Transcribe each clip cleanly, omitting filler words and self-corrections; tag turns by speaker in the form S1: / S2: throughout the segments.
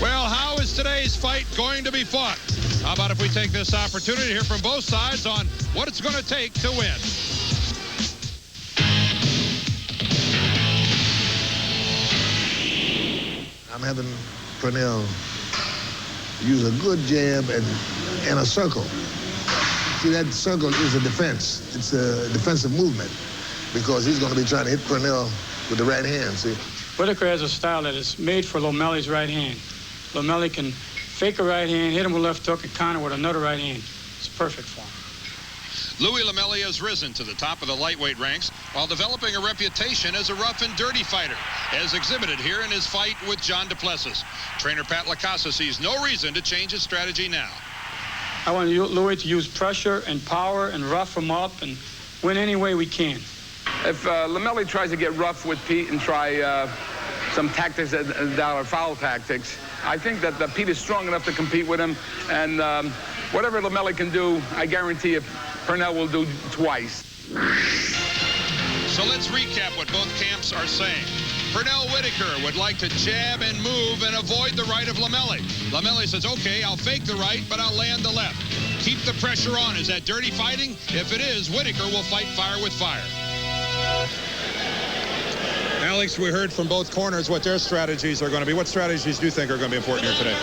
S1: Well, how is today's fight going to be fought? How about if we take this opportunity to hear from both sides on what it's going to take to win?
S2: I'm having Pernell use a good jab and a circle. See, that circle is a defense. It's a defensive movement because he's going to be trying to hit Pernell with the right hand, see?
S3: Whitaker has a style that is made for Lomeli's right hand. Lomeli can fake a right hand, hit him with a left hook, and counter with another right hand. It's perfect for him.
S1: Louie Lomeli has risen to the top of the lightweight ranks while developing a reputation as a rough and dirty fighter, as exhibited here in his fight with John Duplessis. Trainer Pat LaCasa sees no reason to change his strategy now.
S3: I want Louie to use pressure and power and rough him up and win any way we can.
S4: If Lomeli tries to get rough with Pete and try some tactics that are foul tactics, I think that Pete is strong enough to compete with him, and whatever Lomeli can do, I guarantee you Pernell will do twice.
S1: So let's recap what both camps are saying. Pernell Whitaker would like to jab and move and avoid the right of Lomeli. Lomeli says, okay, I'll fake the right, but I'll land the left. Keep the pressure on. Is that dirty fighting? If it is, Whitaker will fight fire with fire. Alex, we heard from both corners what their strategies are going to be. What strategies do you think are going to be important here today?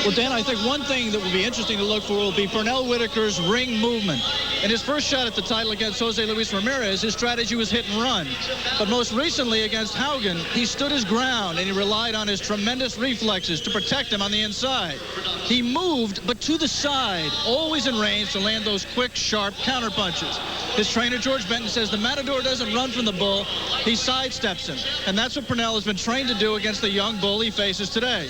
S5: Well, Dan, I think one thing that will be interesting to look for will be Pernell Whitaker's ring movement. In his first shot at the title against Jose Luis Ramirez, his strategy was hit and run. But most recently against Haugen, he stood his ground and he relied on his tremendous reflexes to protect him on the inside. He moved, but to the side, always in range to land those quick, sharp counter punches. His trainer, George Benton, says the Matador doesn't run from the bull, he sidesteps him. And that's what Pernell has been trained to do against the young bull he faces today.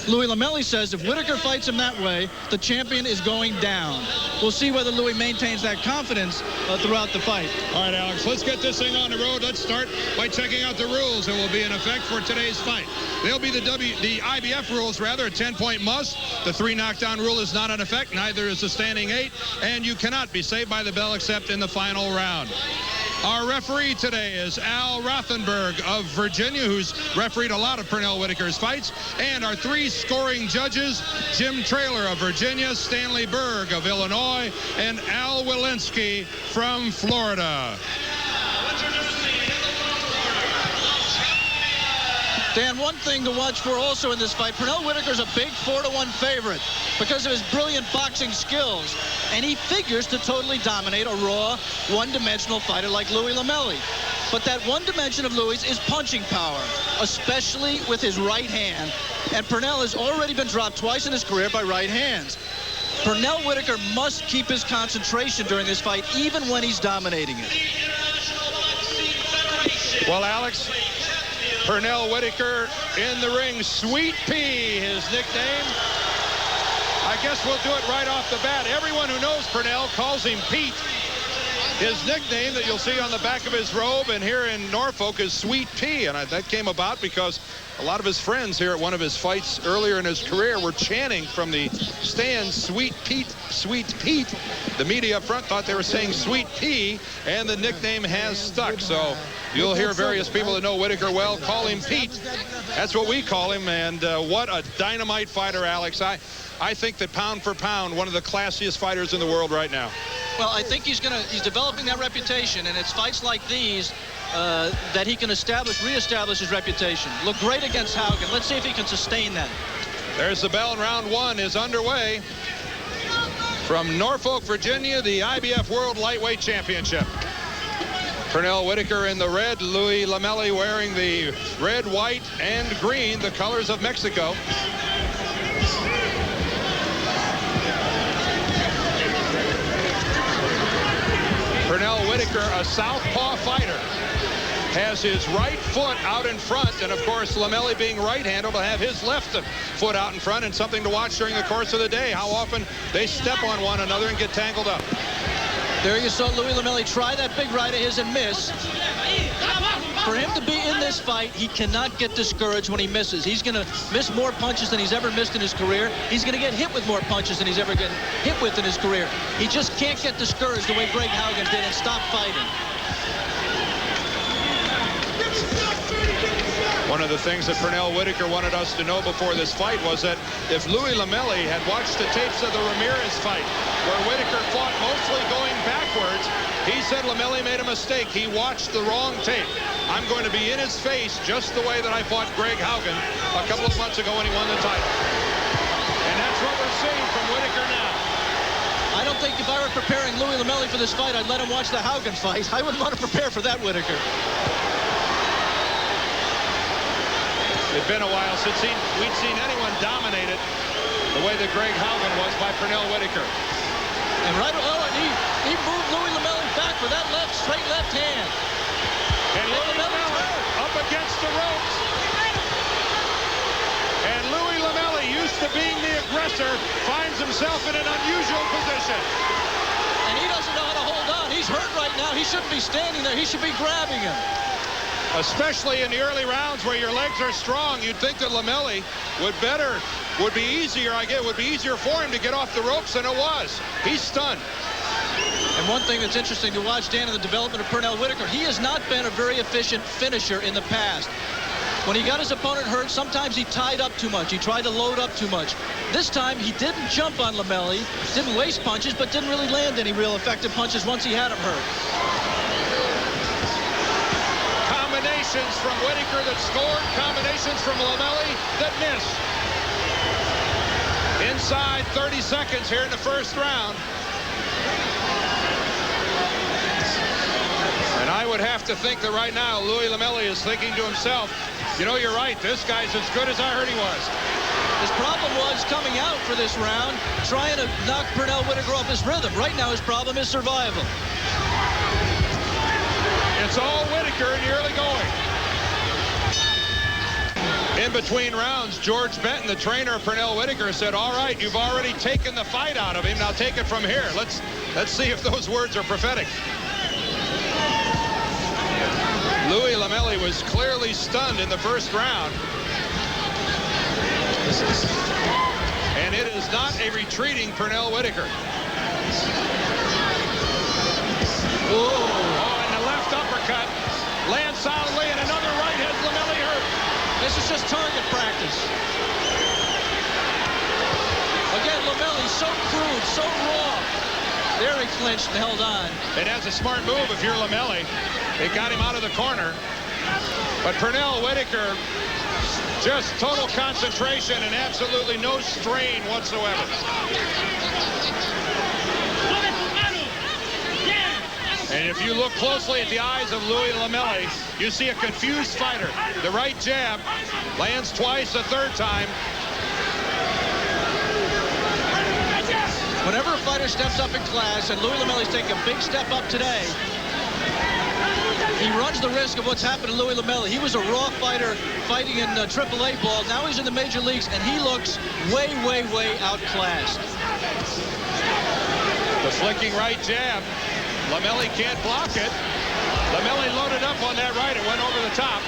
S5: Louie Lomeli says if Whitaker fights him that way, the champion is going down. We'll see whether Louie maintains that confidence throughout the fight.
S1: All right, Alex, let's get this thing on the road. Let's start by checking out the rules that will be in effect for today's fight. They'll be the IBF rules, rather, a 10-point must. The 3 knockdown rule is not in effect. Neither is the standing 8. And you cannot be saved by the bell except in the final round. Our referee today is Al Rothenberg of Virginia, who's refereed a lot of Pernell Whitaker's fights. And our 3 scoring judges, Jim Traylor of Virginia, Stanley Berg of Illinois, and Al Walensky from Florida.
S5: Dan, one thing to watch for also in this fight, Pernell Whitaker's a big 4-1 favorite because of his brilliant boxing skills. And he figures to totally dominate a raw, one-dimensional fighter like Louie Lomeli. But that one dimension of Louie's is punching power, especially with his right hand. And Pernell has already been dropped twice in his career by right hands. Pernell Whitaker must keep his concentration during this fight, even when he's dominating it.
S1: Well, Alex, Pernell Whitaker in the ring, Sweet Pea, his nickname. I guess we'll do it right off the bat. Everyone who knows Pernell calls him Pete. His nickname that you'll see on the back of his robe and here in Norfolk is Sweet Pea, and that came about because a lot of his friends here at one of his fights earlier in his career were chanting from the stands, Sweet Pete, Sweet Pete. The media up front thought they were saying Sweet Pea, and the nickname has stuck. So you'll hear various people that know Whitaker well call him Pete. That's what we call him, and what a dynamite fighter, Alex. I think that pound for pound, one of the classiest fighters in the world right now.
S5: Well, I think he's developing that reputation, and it's fights like these that he can reestablish his reputation. Look great against Haugen. Let's see if he can sustain that.
S1: There's the bell, and round 1 is underway. From Norfolk, Virginia, the IBF World Lightweight Championship. Pernell Whitaker in the red, Louie Lomeli wearing the red, white, and green, the colors of Mexico. Pernell Whitaker, a southpaw fighter, has his right foot out in front, and of course Lomeli being right-handed will have his left foot out in front, and something to watch during the course of the day, how often they step on one another and get tangled up.
S5: There you saw Louie Lomeli try that big right of his and miss. For him to be in this fight, he cannot get discouraged when he misses. He's going to miss more punches than he's ever missed in his career. He's going to get hit with more punches than he's ever gotten hit with in his career. He just can't get discouraged the way Greg Haugen did and stop fighting.
S1: One of the things that Pernell Whitaker wanted us to know before this fight was that if Louie Lomeli had watched the tapes of the Ramirez fight, where Whitaker fought mostly going backwards, he said Lomeli made a mistake. He watched the wrong tape. I'm going to be in his face just the way that I fought Greg Haugen a couple of months ago when he won the title. And that's what we're seeing from Whitaker now.
S5: I don't think if I were preparing Louie Lomeli for this fight, I'd let him watch the Haugen fight. I wouldn't want to prepare for that, Whitaker.
S1: It's been a while since we'd seen anyone dominated the way that Greg Haugen was by Pernell Whitaker.
S5: And and he moved Louie Lomeli back with that straight left hand.
S1: And Louie Lomeli up against the ropes. And Louie Lomeli, used to being the aggressor, finds himself in an unusual position.
S5: And he doesn't know how to hold on. He's hurt right now. He shouldn't be standing there. He should be grabbing him.
S1: Especially in the early rounds where your legs are strong, you'd think that Lomeli would be easier for him to get off the ropes than it was. He's stunned.
S5: And one thing that's interesting to watch, Dan, in the development of Pernell Whitaker, he has not been a very efficient finisher in the past. When he got his opponent hurt, sometimes he tied up too much. He tried to load up too much. This time, he didn't jump on Lomeli, didn't waste punches, but didn't really land any real effective punches once he had him hurt.
S1: Combinations from Whitaker that scored, combinations from Lomeli that missed. Inside 30 seconds here in the first round. And I would have to think that right now Louie Lomeli is thinking to himself, you know, you're right, this guy's as good as I heard he was.
S5: His problem was coming out for this round, trying to knock Pernell Whitaker off his rhythm. Right now his problem is survival.
S1: It's all Whitaker in the early going. In between rounds, George Benton, the trainer of Pernell Whitaker, said, all right, you've already taken the fight out of him. Now take it from here. Let's see if those words are prophetic. Louie Lomeli was clearly stunned in the first round. And it is not a retreating Pernell Whitaker. Oh, and the left uppercut lands solidly, and another right has Lomeli hurt.
S5: This is just target practice. Again, Lomeli so crude, so raw. There he clinched and held on.
S1: And that's a smart move if you're Lomeli. It got him out of the corner. But Pernell Whitaker, just total concentration and absolutely no strain whatsoever. And if you look closely at the eyes of Louie Lomeli, you see a confused fighter. The right jab lands twice, a third time.
S5: Whenever a fighter steps up in class, and Louie Lomeli's taking a big step up today, he runs the risk of what's happened to Louie Lomeli. He was a raw fighter fighting in AAA ball. Now he's in the major leagues, and he looks way, way, way outclassed.
S1: The flicking right jab. Lomeli can't block it. Lomeli loaded up on that right. It went over the top.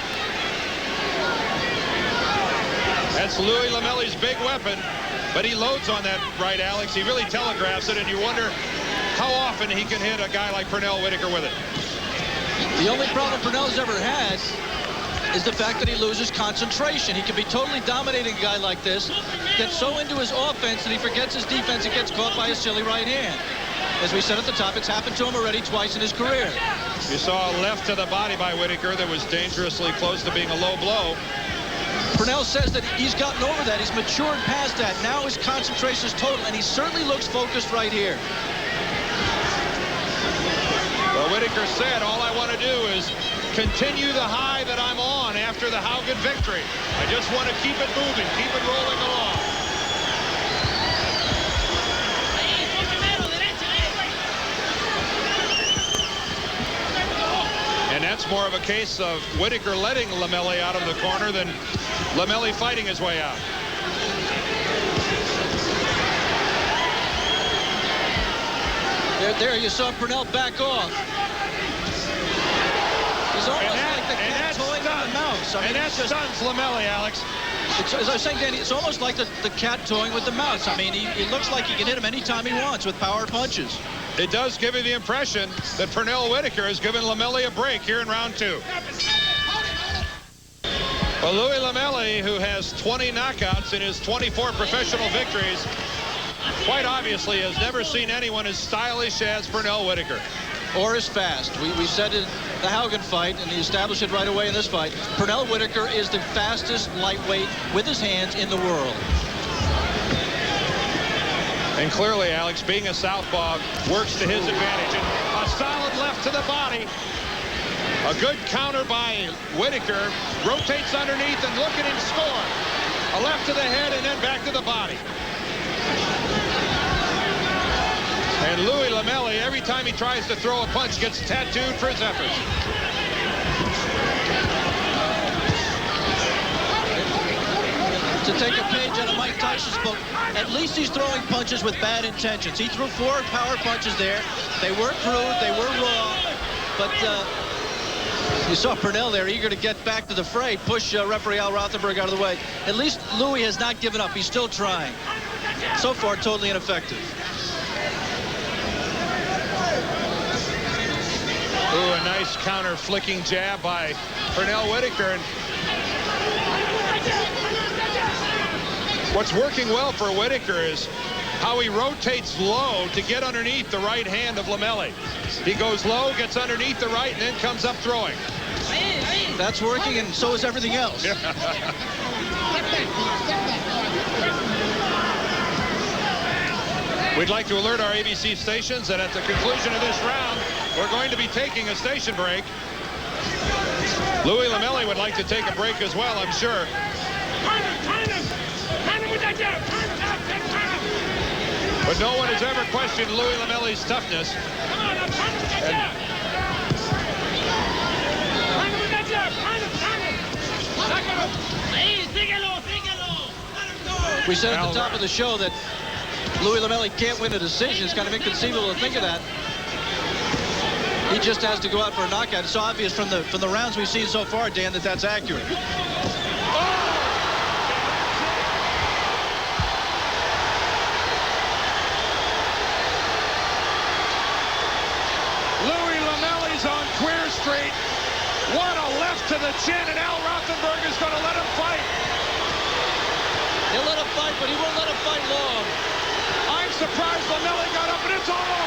S1: That's Louie Lomeli's big weapon, but he loads on that right, Alex. He really telegraphs it, and you wonder how often he can hit a guy like Pernell Whitaker with it.
S5: The only problem Pernell's ever had is the fact that he loses concentration. He can be totally dominating a guy like this, get so into his offense that he forgets his defense and gets caught by a silly right hand. As we said at the top, it's happened to him already twice in his career.
S1: You saw a left to the body by Whitaker that was dangerously close to being a low blow.
S5: Pernell says that he's gotten over that. He's matured past that. Now his concentration is total, and he certainly looks focused right here.
S1: Well, Whitaker said, all I want to do is continue the high that I'm on after the Haugen victory. I just want to keep it moving, keep it rolling along. And that's more of a case of Whitaker letting Lomeli out of the corner than Lomeli fighting his way out.
S5: There you saw Pernell back off. He's almost like the cat toying with the mouse.
S1: And that stuns Lomeli, Alex.
S5: As I was saying, Danny, it's almost like the cat toying with the mouse. I mean, it looks like he can hit him anytime he wants with power punches.
S1: It does give you the impression that Pernell Whitaker has given Lomeli a break here in round two. Well, Louie Lomeli, who has 20 knockouts in his 24 professional victories, quite obviously has never seen anyone as stylish as Pernell Whitaker.
S5: Or as fast. We said in the Haugen fight, and he established it right away in this fight, Pernell Whitaker is the fastest lightweight with his hands in the world.
S1: And clearly, Alex, being a southpaw, works to his advantage. And a solid left to the body. A good counter by Whitaker. Rotates underneath, and look at him score. A left to the head and then back to the body. And Louie Lomeli, every time he tries to throw a punch, gets tattooed for his efforts.
S5: To take a page out of Mike Tyson's book, at least he's throwing punches with bad intentions. He threw 4 power punches there. They weren't crude, they were raw, but you saw Pernell there eager to get back to the fray, push referee Al Rothenberg out of the way. At least Louie has not given up. He's still trying. So far, totally ineffective.
S1: Ooh, a nice counter flicking jab by Pernell Whitaker. And what's working well for Whitaker is how he rotates low to get underneath the right hand of Lomeli. He goes low, gets underneath the right, and then comes up throwing.
S5: That's working, and so is everything else.
S1: We'd like to alert our ABC stations that at the conclusion of this round, we're going to be taking a station break. Louie Lomeli would like to take a break as well, I'm sure. But no one has ever questioned Louie Lomeli's toughness.
S5: We said at the top of the show that Louie Lomeli can't win a decision. It's kind of inconceivable to think of that. He just has to go out for a knockout. It's so obvious from the rounds we've seen so far, Dan, that that's accurate.
S1: Louie Lomeli's on Queer Street. What a left to the chin, and Al Rothenberg is going to let him fight.
S5: He'll let him fight, but he won't let him fight long.
S1: I'm surprised Lomeli got up, and it's all over.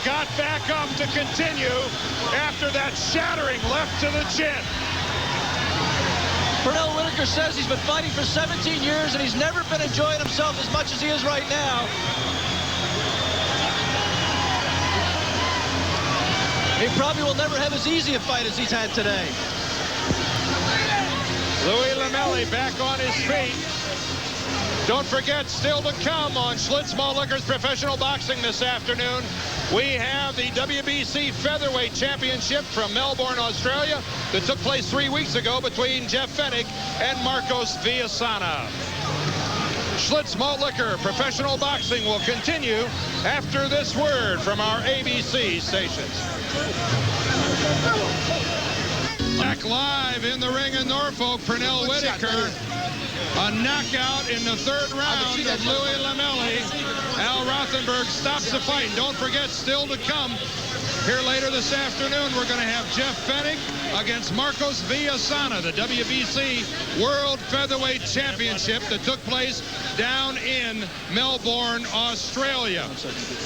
S1: Got back up to continue after that shattering left to the chin.
S5: Pernell Whitaker says he's been fighting for 17 years and he's never been enjoying himself as much as he is right now. He probably will never have as easy a fight as he's had today.
S1: Louie Lomeli back on his feet. Don't forget, still to come on Schlitz Malt Liquor's Professional Boxing this afternoon, we have the WBC Featherweight Championship from Melbourne, Australia, that took place 3 weeks ago between Jeff Fennick and Marcos Villasana. Schlitz Malt Liquor Professional Boxing will continue after this word from our ABC stations. Back live in the ring in Norfolk, Pernell Whitaker. A knockout in the 3rd round of Louie Lomeli. Al Rothenberg stops the fight. And don't forget, still to come, here later this afternoon, we're going to have Jeff Fennick against Marcos Villasana, the WBC World Featherweight Championship that took place down in Melbourne, Australia.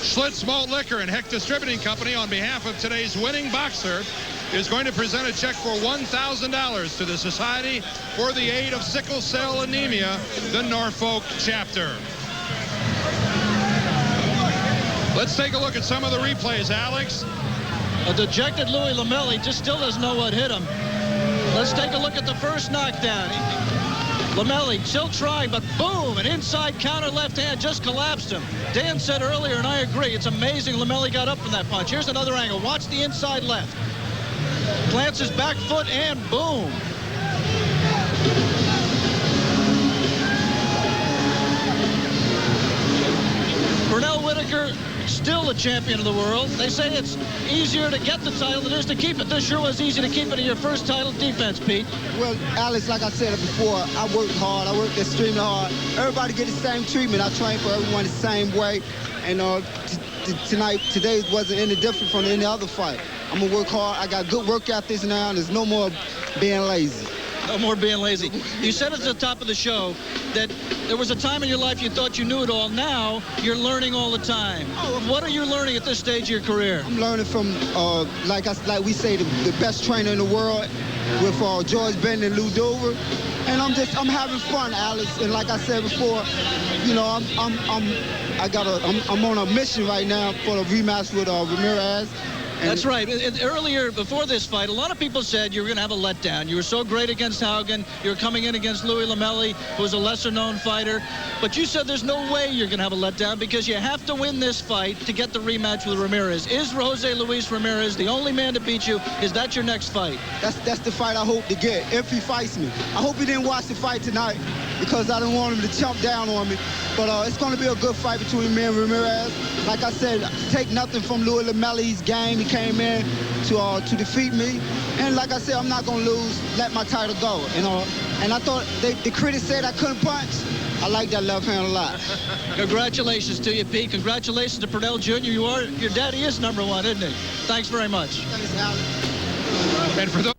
S1: Schlitz Malt Liquor and Heck Distributing Company, on behalf of today's winning boxer, is going to present a check for $1,000 to the Society for the Aid of Sickle Cell Anemia, the Norfolk chapter. Let's take a look at some of the replays, Alex.
S5: A dejected Louie Lomeli just still doesn't know what hit him. Let's take a look at the first knockdown. Lomeli still trying, but boom, an inside counter left hand just collapsed him. Dan said earlier, and I agree, it's amazing Lomeli got up from that punch. Here's another angle. Watch the inside left. Plants his back foot and boom. Pernell Whitaker, still a champion of the world. They say it's easier to get the title than it is to keep it. This sure was easy to keep it in your first title defense, Pete.
S6: Well, Alex, like I said before, I worked hard. I worked extremely hard. Everybody get the same treatment. I train for everyone the same way. And today wasn't any different from any other fight. I'm going to work hard. I got good work ethics now. There's no more being lazy.
S5: No more being lazy. You said at the top of the show that there was a time in your life you thought you knew it all. Now you're learning all the time. What are you learning at this stage of your career?
S6: I'm learning from, like we say, the best trainer in the world with George Benton and Lou Dover. And I'm having fun, Alex. And like I said before, you know, I'm on a mission right now for the rematch with Ramirez.
S5: That's right. Earlier, before this fight, a lot of people said you were going to have a letdown. You were so great against Haugen. You were coming in against Louie Lomeli, who was a lesser-known fighter. But you said there's no way you're going to have a letdown because you have to win this fight to get the rematch with Ramirez. Is Jose Luis Ramirez the only man to beat you? Is that your next fight?
S6: That's the fight I hope to get, if he fights me. I hope he didn't watch the fight tonight because I don't want him to jump down on me. But it's going to be a good fight between me and Ramirez. Like I said, take nothing from Louie Lomeli's game. He came in to defeat me. And like I said, I'm not going to lose, let my title go, you know. And I thought the critics said I couldn't punch. I like that left hand a lot.
S5: Congratulations to you, Pete. Congratulations to Pernell Jr. Your daddy is #1, isn't he? Thanks very much.
S6: Thanks, Alex.
S1: And for those